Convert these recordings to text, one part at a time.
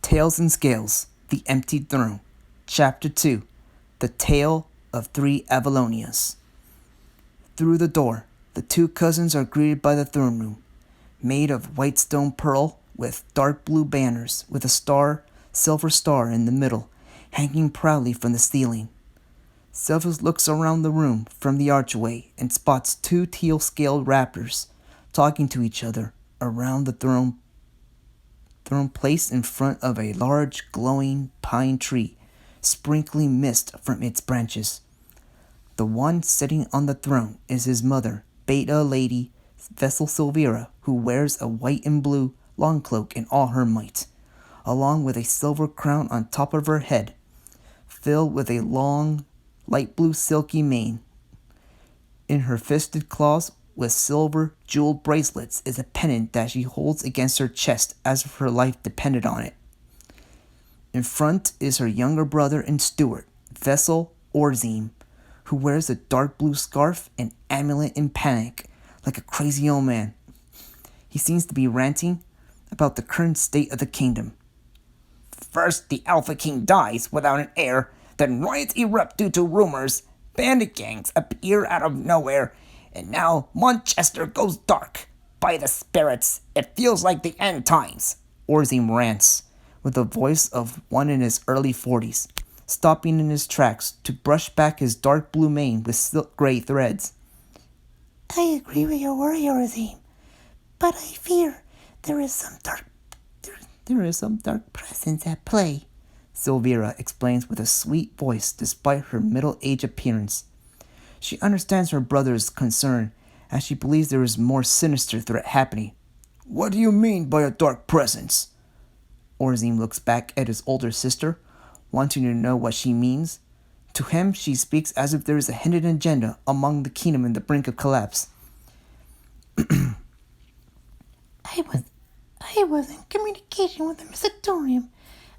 Tails and Scales, The Emptied Throne. Chapter 2, The Tale of Three Avalonias. Through the door, the two cousins are greeted by the throne room, made of white stone pearl with dark blue banners with a silver star in the middle, hanging proudly from the ceiling. Silvus looks around the room from the archway and spots two teal-scaled raptors talking to each other around the throne placed in front of a large glowing pine tree, sprinkling mist from its branches. The one sitting on the throne is his mother, Beta Lady Vessel Silvira, who wears a white and blue long cloak in all her might, along with a silver crown on top of her head, filled with a long, light blue silky mane. In her fisted claws with silver jeweled bracelets is a pendant that she holds against her chest as if her life depended on it. In front is her younger brother and steward, Vessel Orzim, who wears a dark blue scarf and amulet in panic, like a crazy old man. He seems to be ranting about the current state of the kingdom. First, the Alpha King dies without an heir, then riots erupt due to rumors, bandit gangs appear out of nowhere, and now Manchester goes dark. By the spirits, it feels like the end times. Orzim rants, with the voice of one in his early 40s, stopping in his tracks to brush back his dark blue mane with silk gray threads. I agree with your worry, Orzim, but I fear there is some dark presence at play, Silvira explains with a sweet voice despite her middle-aged appearance. She understands her brother's concern, as she believes there is more sinister threat happening. What do you mean by a dark presence? Orzim looks back at his older sister, wanting to know what she means. To him, she speaks as if there is a hidden agenda among the kingdom in the brink of collapse. I was in communication with the Missatorium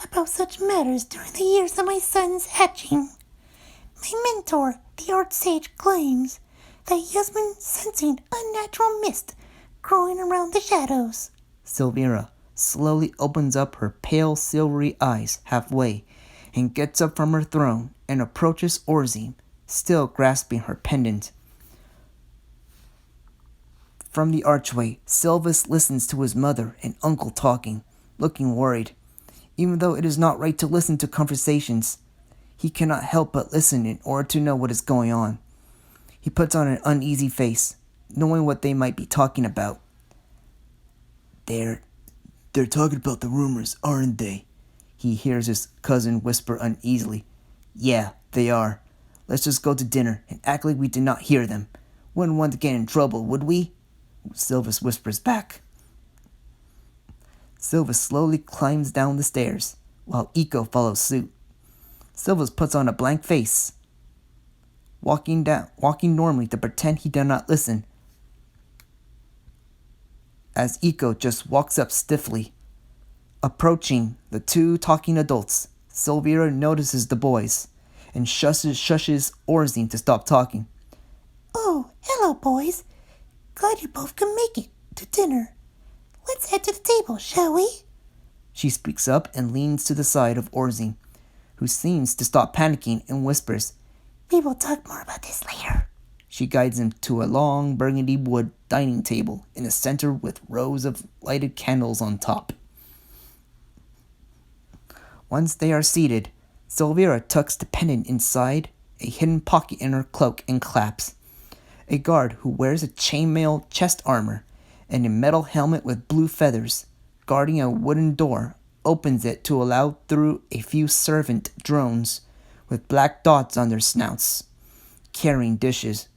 about such matters during the years of my son's hatching. My mentor, the Art Sage, claims that he has been sensing unnatural mist growing around the shadows. Silvira slowly opens up her pale silvery eyes halfway and gets up from her throne and approaches Orzim, still grasping her pendant. From the archway, Silvus listens to his mother and uncle talking, looking worried. Even though it is not right to listen to conversations, he cannot help but listen in order to know what is going on. He puts on an uneasy face, knowing what they might be talking about. They're talking about the rumors, aren't they? He hears his cousin whisper uneasily. Yeah, they are. Let's just go to dinner and act like we did not hear them. Wouldn't want to get in trouble, would we? Silvus whispers back. Silvus slowly climbs down the stairs, while Eco follows suit. Silvus puts on a blank face, walking normally to pretend he did not listen, as Eco just walks up stiffly. Approaching the two talking adults, Silvira notices the boys and shushes Orzim to stop talking. Oh, hello, boys. Glad you both can make it to dinner. Let's head to the table, shall we? She speaks up and leans to the side of Orzim, who seems to stop panicking and whispers, We will talk more about this later. She guides him to a long burgundy wood dining table in the center with rows of lighted candles on top. Once they are seated, Silvira tucks the pendant inside a hidden pocket in her cloak and claps. A guard who wears a chainmail chest armor and a metal helmet with blue feathers, guarding a wooden door, opens it to allow through a few servant drones with black dots on their snouts, carrying dishes.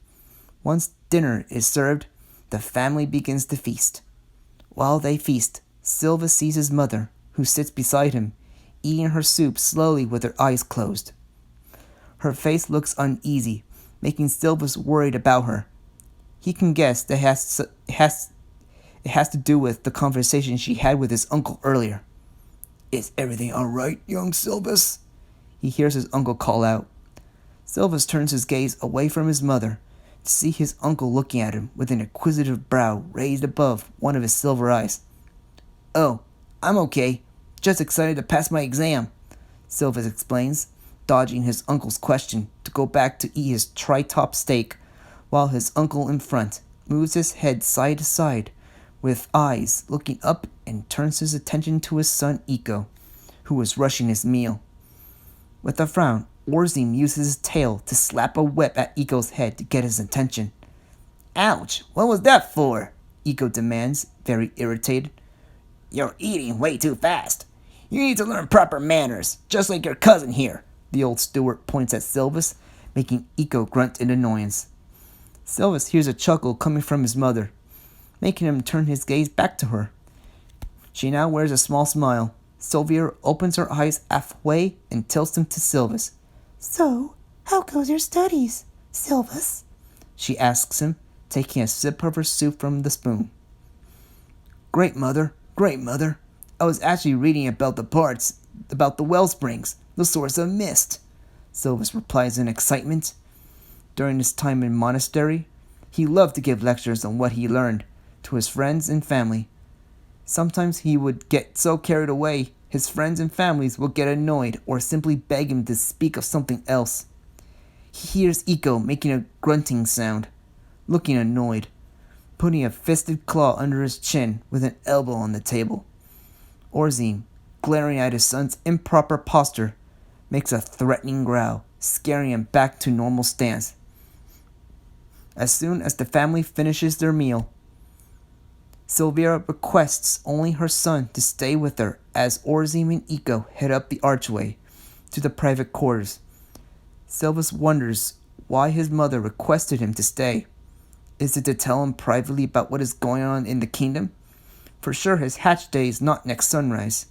Once dinner is served, the family begins to feast. While they feast, Silva sees his mother, who sits beside him, eating her soup slowly with her eyes closed. Her face looks uneasy, making Silvus worried about her. He can guess that it has to do with the conversation she had with his uncle earlier. Is everything all right, young Silvus? He hears his uncle call out. Silvus turns his gaze away from his mother to see his uncle looking at him with an inquisitive brow raised above one of his silver eyes. Oh, I'm okay. Just excited to pass my exam, Silvus explains, dodging his uncle's question to go back to eat his tri-top steak, while his uncle in front moves his head side to side with eyes looking up and turns his attention to his son Eco, who was rushing his meal. With a frown, Orzim uses his tail to slap a whip at Eco's head to get his attention. Ouch, what was that for? Eco demands, very irritated. You're eating way too fast. You need to learn proper manners, just like your cousin here. The old steward points at Silvus, making Eco grunt in annoyance. Silvus hears a chuckle coming from his mother, making him turn his gaze back to her. She now wears a small smile. Sylvia opens her eyes halfway and tilts them to Silvus. So, how goes your studies, Silvus? She asks him, taking a sip of her soup from the spoon. Great, Mother. Great, Mother. I was actually reading about the parts, about the wellsprings, the source of mist, Silvus replies in excitement. During his time in monastery, he loved to give lectures on what he learned to his friends and family. Sometimes he would get so carried away, his friends and families would get annoyed or simply beg him to speak of something else. He hears Eco making a grunting sound, looking annoyed, putting a fisted claw under his chin with an elbow on the table. Orzim, glaring at his son's improper posture, makes a threatening growl, scaring him back to normal stance. As soon as the family finishes their meal, Sylvia requests only her son to stay with her as Orzim and Eco head up the archway to the private quarters. Silvus wonders why his mother requested him to stay. Is it to tell him privately about what is going on in the kingdom? For sure his hatch day is not next sunrise.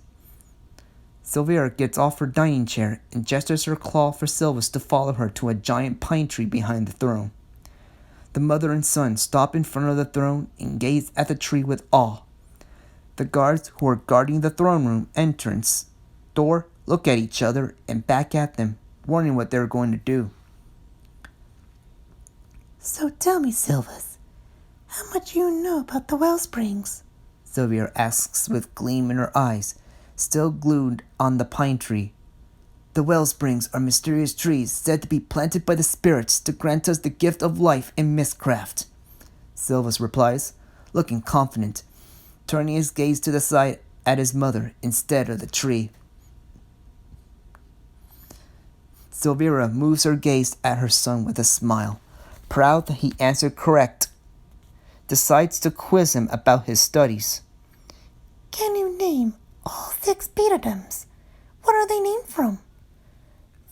Sylvia gets off her dining chair and gestures her claw for Silvus to follow her to a giant pine tree behind the throne. The mother and son stop in front of the throne and gaze at the tree with awe. The guards who are guarding the throne room entrance door look at each other and back at them, wondering what they're going to do. So tell me, Silvus, how much you know about the wellsprings? Sylvia asks with gleam in her eyes, still glued on the pine tree. The wellsprings are mysterious trees said to be planted by the spirits to grant us the gift of life in mistcraft, Silvus replies, looking confident, turning his gaze to the side at his mother instead of the tree. Sylvia moves her gaze at her son with a smile, proud that he answered correct. Decides to quiz him about his studies. Can you name all 6 betadoms? What are they named from?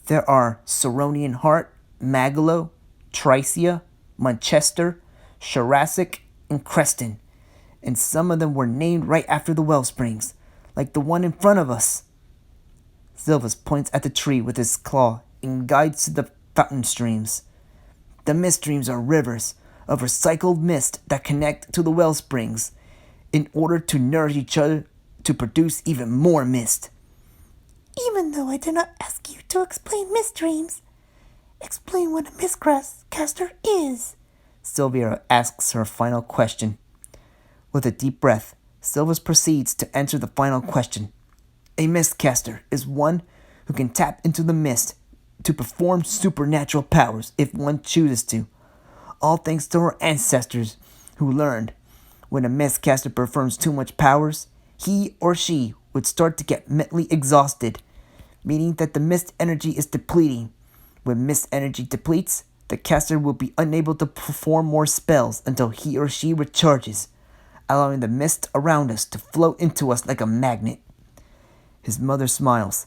There are Ceronian Heart, Magalo, Tricia, Manchester, Jurassic, and Creston, and some of them were named right after the wellsprings, like the one in front of us. Silvus points at the tree with his claw and guides to the fountain streams. The mist streams are rivers of recycled mist that connect to the wellsprings in order to nourish each other to produce even more mist. Even though I did not ask you to explain mist streams, explain what a mistcaster is. Sylvia asks her final question. With a deep breath, Silvus proceeds to answer the final question. A mistcaster is one who can tap into the mist to perform supernatural powers if one chooses to. All thanks to our ancestors who learned when a mistcaster performs too much powers, he or she would start to get mentally exhausted, meaning that the mist energy is depleting. When mist energy depletes, the caster will be unable to perform more spells until he or she recharges, allowing the mist around us to flow into us like a magnet. His mother smiles,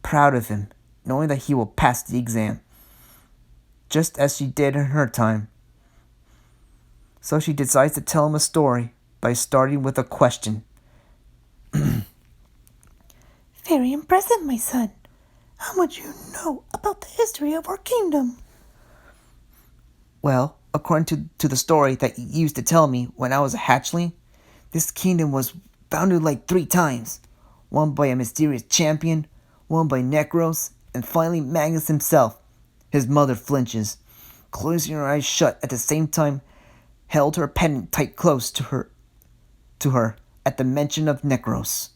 proud of him, knowing that he will pass the exam, just as she did in her time. So she decides to tell him a story by starting with a question. Very impressive, my son. How much you know about the history of our kingdom? Well, according to the story that you used to tell me when I was a hatchling, this kingdom was founded like 3 times. One by a mysterious champion, one by Necros, and finally Magnus himself. His mother flinches, closing her eyes shut at the same time, held her pendant tight close to her at the mention of Necros.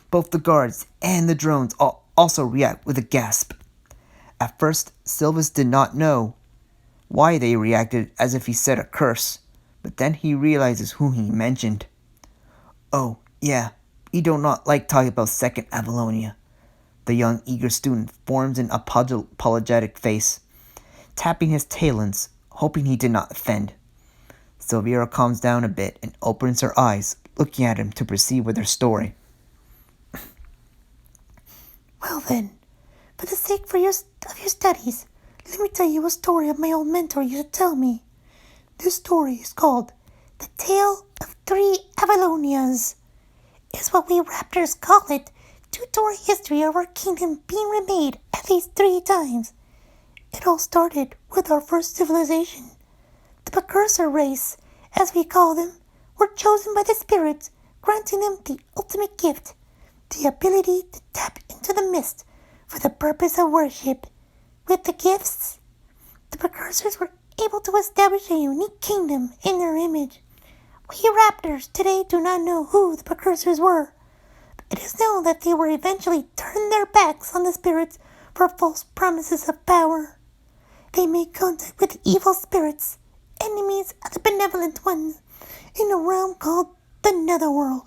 Both the guards and the drones also react with a gasp. At first, Silvus did not know why they reacted as if he said a curse, but then he realizes who he mentioned. Oh, yeah, we do not like talking about Second Avalonia. The young eager student forms an apologetic face, tapping his talons, hoping he did not offend. Sylvia calms down a bit and opens her eyes, looking at him to proceed with her story. Well then, for the sake of your studies, let me tell you a story of my old mentor used to tell me. This story is called The Tale of Three Avalonias. Is what we Raptors call it, due to our history of our kingdom being remade at least 3 times. It all started with our first civilization. The precursor race, as we call them, were chosen by the spirits, granting them the ultimate gift, the ability to tap into the mist for the purpose of worship. With the gifts, the precursors were able to establish a unique kingdom in their image. We Raptors today do not know who the precursors were. It is known that they were eventually turned their backs on the spirits for false promises of power. They made contact with evil spirits, enemies of the benevolent ones, in a realm called the Netherworld.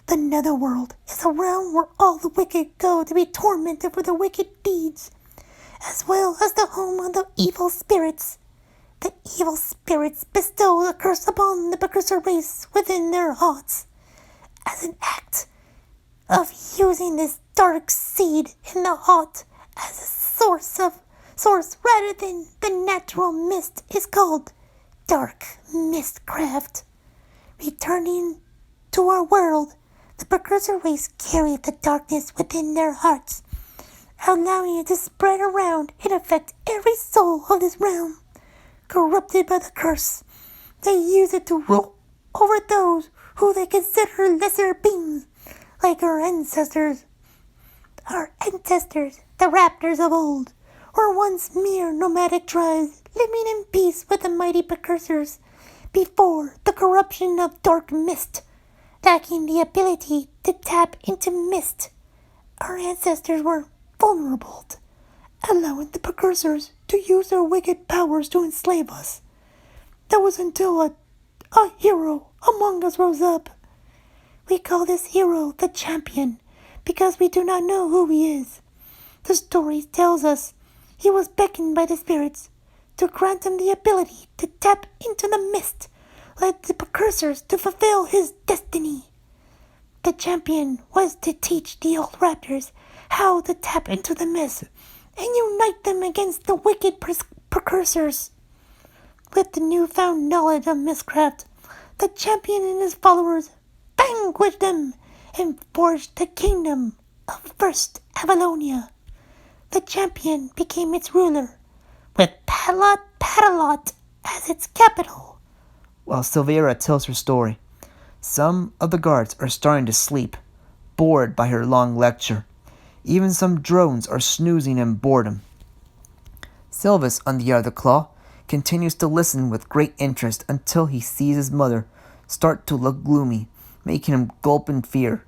The Netherworld is a realm where all the wicked go to be tormented for their wicked deeds, as well as the home of the evil spirits. The evil spirits bestow a curse upon the precursor race within their hearts, as an act of using this dark seed in the heart as a source rather than the natural mist is called dark mistcraft. Returning to our world, the precursor race carried the darkness within their hearts, allowing it to spread around and affect every soul of this realm. Corrupted by the curse, they use it to rule over those who they consider lesser beings, like our ancestors. Our ancestors, the Raptors of old, were once mere nomadic tribes living in peace with the mighty precursors before the corruption of dark mist. Lacking the ability to tap into mist, our ancestors were vulnerable, allowing the precursors to use their wicked powers to enslave us. That was until a hero among us rose up. We call this hero the Champion because we do not know who he is. The story tells us he was beckoned by the spirits to grant him the ability to tap into the mist, like the precursors, to fulfill his destiny. The Champion was to teach the old Raptors how to tap into the mist and unite them against the wicked precursors. With the newfound knowledge of mistcraft, the Champion and his followers vanquished them and forged the kingdom of First Avalonia. The Champion became its ruler, with Padalot as its capital. While Silvera tells her story, some of the guards are starting to sleep, bored by her long lecture. Even some drones are snoozing in boredom. Silvus, on the other claw, continues to listen with great interest until he sees his mother start to look gloomy, making him gulp in fear,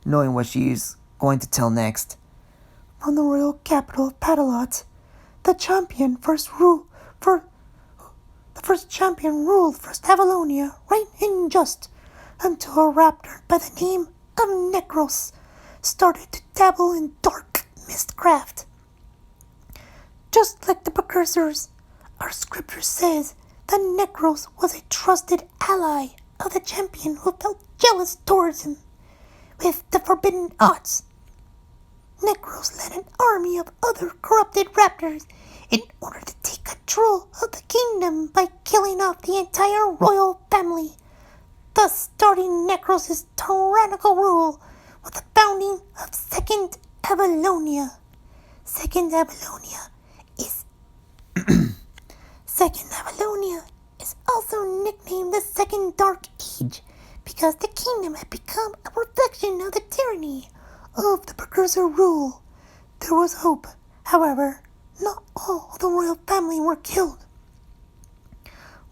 knowing what she is going to tell next. From the royal capital of Padalot, the first champion ruled First Avalonia right and just until a raptor by the name of Necros started to dabble in dark mistcraft. Just like the precursors, our scripture says that Necros was a trusted ally of the Champion who felt jealous towards him. With the forbidden arts, Necros led an army of other corrupted raptors in order to take control of the kingdom by killing off the entire royal family, thus starting Necros' tyrannical rule with the founding of Second Avalonia. Second Avalonia is also nicknamed the Second Dark Age because the kingdom had become a reflection of the tyranny of the precursor rule. There was hope, however. Not all of the royal family were killed.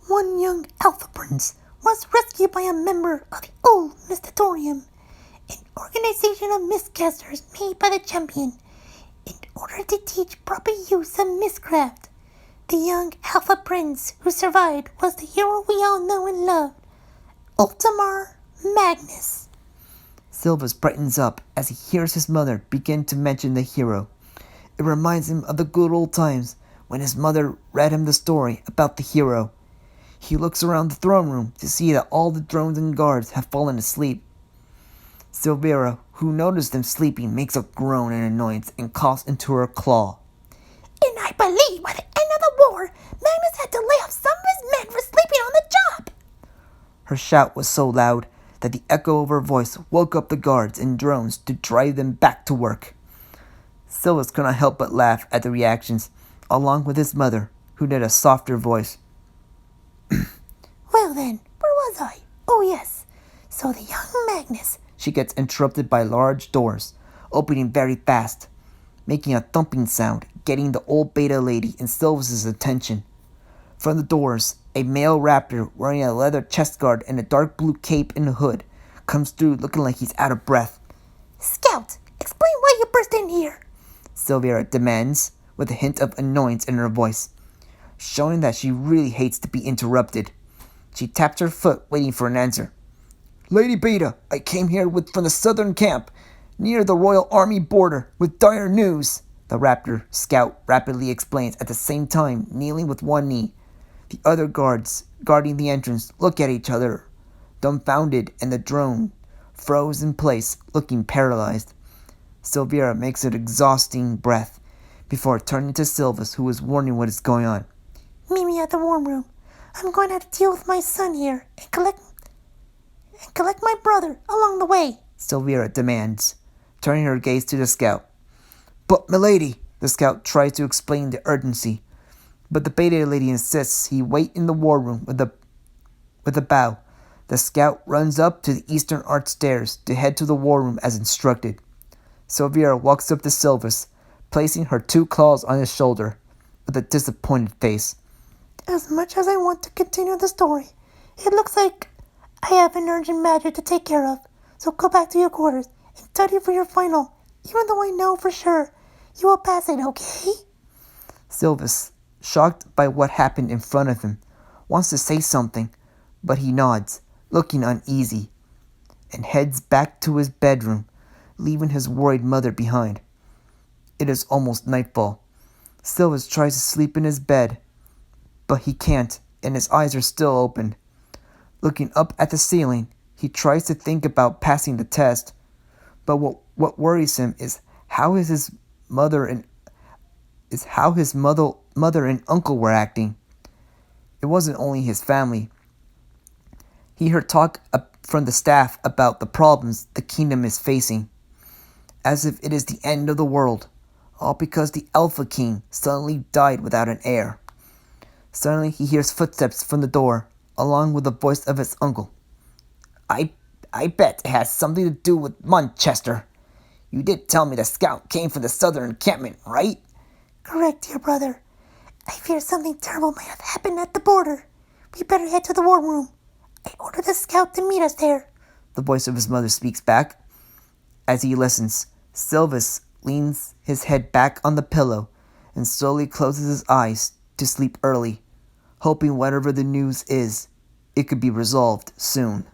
One young alpha prince was rescued by a member of the old Mystatorium an organization of miscasters made by the champion in order to teach proper use of miscraft. The young Alpha Prince who survived was the hero we all know and love, Ultimar Magnus. Silvus brightens up as he hears his mother begin to mention the hero. It reminds him of the good old times when his mother read him the story about the hero. He looks around the throne room to see that all the drones and guards have fallen asleep. Silvera, who noticed them sleeping, makes a groan in annoyance and coughs into her claw. And I believe by the end of the war, Magnus had to lay off some of his men for sleeping on the job. Her shout was so loud that the echo of her voice woke up the guards and drones to drive them back to work. Silvus could not help but laugh at the reactions, along with his mother, who did a softer voice. Well then, where was I? Oh yes, so the young Magnus. She gets interrupted by large doors, opening very fast, making a thumping sound, getting the old beta lady and Silvus's attention. From the doors, a male raptor wearing a leather chest guard and a dark blue cape and hood comes through looking like he's out of breath. Scout, explain why you burst in here. Silvera demands, with a hint of annoyance in her voice, showing that she really hates to be interrupted. She taps her foot, waiting for an answer. Lady Beta, I came here from the southern camp, near the Royal Army border, with dire news, the Raptor scout rapidly explains, at the same time kneeling with one knee. The other guards guarding the entrance look at each other, dumbfounded, and the drone froze in place, looking paralyzed. Silvera makes an exhausting breath before turning to Silvus, who is wondering what is going on. Meet me at the warm room. I'm going to have to deal with my son here and collect my brother along the way, Silvera demands, turning her gaze to the scout. But, milady, the scout tries to explain the urgency, but the beta lady insists he wait in the war room with a bow. The scout runs up to the eastern arch stairs to head to the war room as instructed. Silvera walks up to Silvus, placing her 2 claws on his shoulder, with a disappointed face. As much as I want to continue the story, it looks like I have an urgent matter to take care of, so go back to your quarters and study for your final, even though I know for sure you will pass it, okay? Silvus, shocked by what happened in front of him, wants to say something, but he nods, looking uneasy, and heads back to his bedroom, leaving his worried mother behind. It is almost nightfall. Silvus tries to sleep in his bed, but he can't, and his eyes are still open. Looking up at the ceiling, he tries to think about passing the test, but what worries him is how his mother and uncle were acting. It wasn't only his family. He heard talk from the staff about the problems the kingdom is facing, as if it is the end of the world, all because the Alpha King suddenly died without an heir. Suddenly he hears footsteps from the door, along with the voice of his uncle. I bet it has something to do with Manchester. You did tell me the scout came from the southern encampment, right? Correct, dear brother. I fear something terrible might have happened at the border. We better head to the war room. I ordered the scout to meet us there. The voice of his mother speaks back. As he listens, Silvus leans his head back on the pillow and slowly closes his eyes to sleep early, hoping whatever the news is, it could be resolved soon.